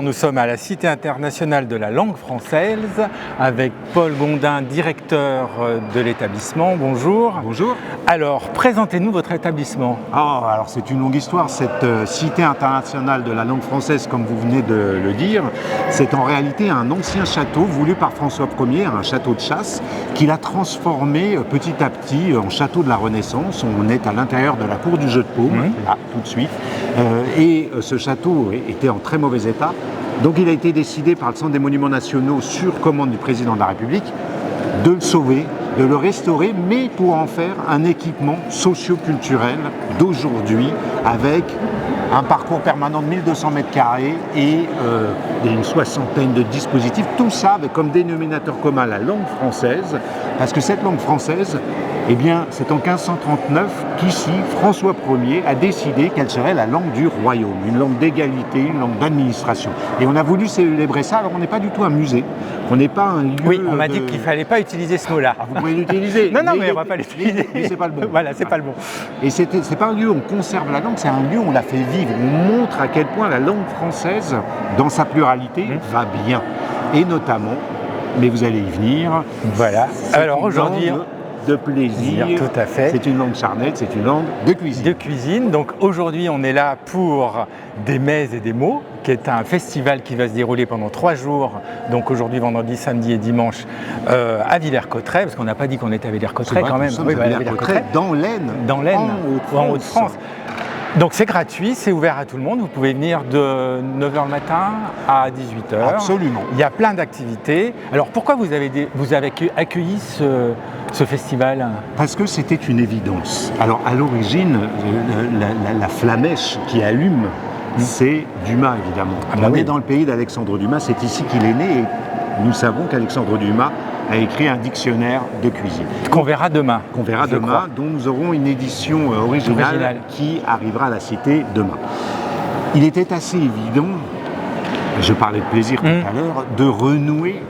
Nous sommes à la Cité internationale de la langue française avec Paul Gondin, directeur de l'établissement. Bonjour. Bonjour. Alors, présentez-nous votre établissement. Alors c'est une longue histoire. Cette Cité internationale de la langue française, comme vous venez de le dire, c'est en réalité un ancien château voulu par François Ier, un château de chasse, qu'il a transformé petit à petit en château de la Renaissance. On est à l'intérieur de la cour du Jeu de Paume, là, tout de suite. Et ce château était en très mauvais état. Donc il a été décidé par le Centre des Monuments Nationaux, sur commande du Président de la République, de le sauver, de le restaurer, mais pour en faire un équipement socio-culturel d'aujourd'hui, avec un parcours permanent de 1200 mètres carrés et une soixantaine de dispositifs. Tout ça avec comme dénominateur commun la langue française, parce que cette langue française, eh bien, c'est en 1539 qu'ici, François Ier a décidé qu'elle serait la langue du royaume, une langue d'égalité, une langue d'administration. Et on a voulu célébrer ça. Alors, on n'est pas du tout un musée, on n'est pas un lieu. Oui, on m'a dit qu'il ne fallait pas utiliser ce mot-là. Vous pouvez l'utiliser. Non, mais on ne va pas l'utiliser. Mais c'est pas le bon. Voilà, c'est pas le bon. Et c'est pas un lieu où on conserve la langue, c'est un lieu où on la fait vivre. On montre à quel point la langue française, dans sa pluralité, va bien. Et notamment, mais vous allez y venir. Voilà. Alors aujourd'hui, de plaisir, tout à fait. C'est une langue charnette, c'est une langue de cuisine. De cuisine. Donc aujourd'hui, on est là pour Des mets et des mots, qui est un festival qui va se dérouler pendant 3 jours. Donc aujourd'hui, vendredi, samedi et dimanche à Villers-Cotterêts, parce qu'on n'a pas dit qu'on était à Villers-Cotterêts quand même. Oui, à Villers-Cotterêts, dans l'Aisne. Dans l'Aisne, en Haute-France. Donc c'est gratuit, c'est ouvert à tout le monde, vous pouvez venir de 9h le matin à 18h. Absolument. Il y a plein d'activités. Alors pourquoi vous avez accueilli ce festival? Parce que c'était une évidence. Alors à l'origine, la flamèche qui allume, c'est Dumas évidemment. On est dans le pays d'Alexandre Dumas, c'est ici qu'il est né et nous savons qu'Alexandre Dumas a écrit un dictionnaire de cuisine. Qu'on verra demain. Qu'on verra demain, dont nous aurons une édition originale qui arrivera à la Cité demain. Il était assez évident, je parlais de plaisir tout à l'heure, de renouer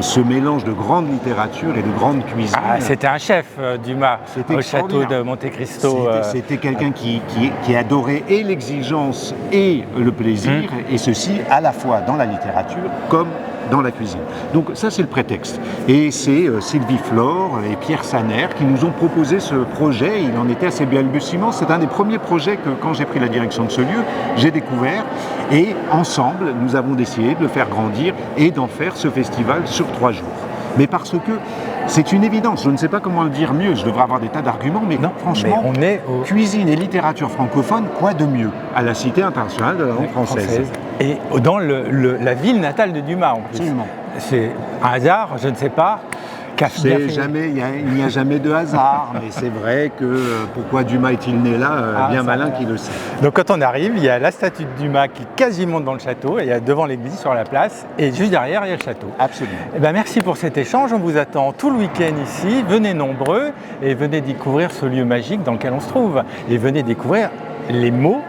ce mélange de grande littérature et de grande cuisine. Ah, c'était un chef, Dumas, au château de Monte Cristo. C'était quelqu'un qui adorait et l'exigence et le plaisir, et ceci à la fois dans la littérature comme dans la cuisine. Donc ça c'est le prétexte. Et c'est Sylvie Flore et Pierre Saner qui nous ont proposé ce projet. Il en était assez balbutiement. C'est un des premiers projets que quand j'ai pris la direction de ce lieu, j'ai découvert. Et ensemble, nous avons décidé de le faire grandir et d'en faire ce festival sur 3 jours. Mais parce que c'est une évidence, je ne sais pas comment le dire mieux, je devrais avoir des tas d'arguments, mais non, franchement, mais on est cuisine et littérature francophone, quoi de mieux à la Cité internationale de la langue française. Et dans la ville natale de Dumas en plus. Absolument. C'est un hasard, je ne sais pas. Il n'y a jamais de hasard, mais c'est vrai que pourquoi Dumas est-il né là, bien malin qui le sait. Donc quand on arrive, il y a la statue de Dumas qui est quasiment dans le château, et il y a devant l'église sur la place, et juste derrière il y a le château. Absolument. Et merci pour cet échange, on vous attend tout le week-end ici, venez nombreux, et venez découvrir ce lieu magique dans lequel on se trouve, et venez découvrir les mots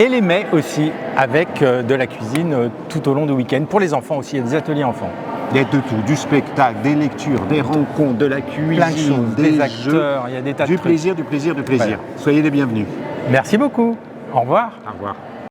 et les mets aussi, avec de la cuisine tout au long du week-end, pour les enfants aussi, il y a des ateliers enfants. Il y a de tout, du spectacle, des lectures, des rencontres, de la cuisine, plein de choses, des acteurs, il y a des tas de trucs. Du plaisir. Voilà. Soyez les bienvenus. Merci beaucoup. Au revoir. Au revoir.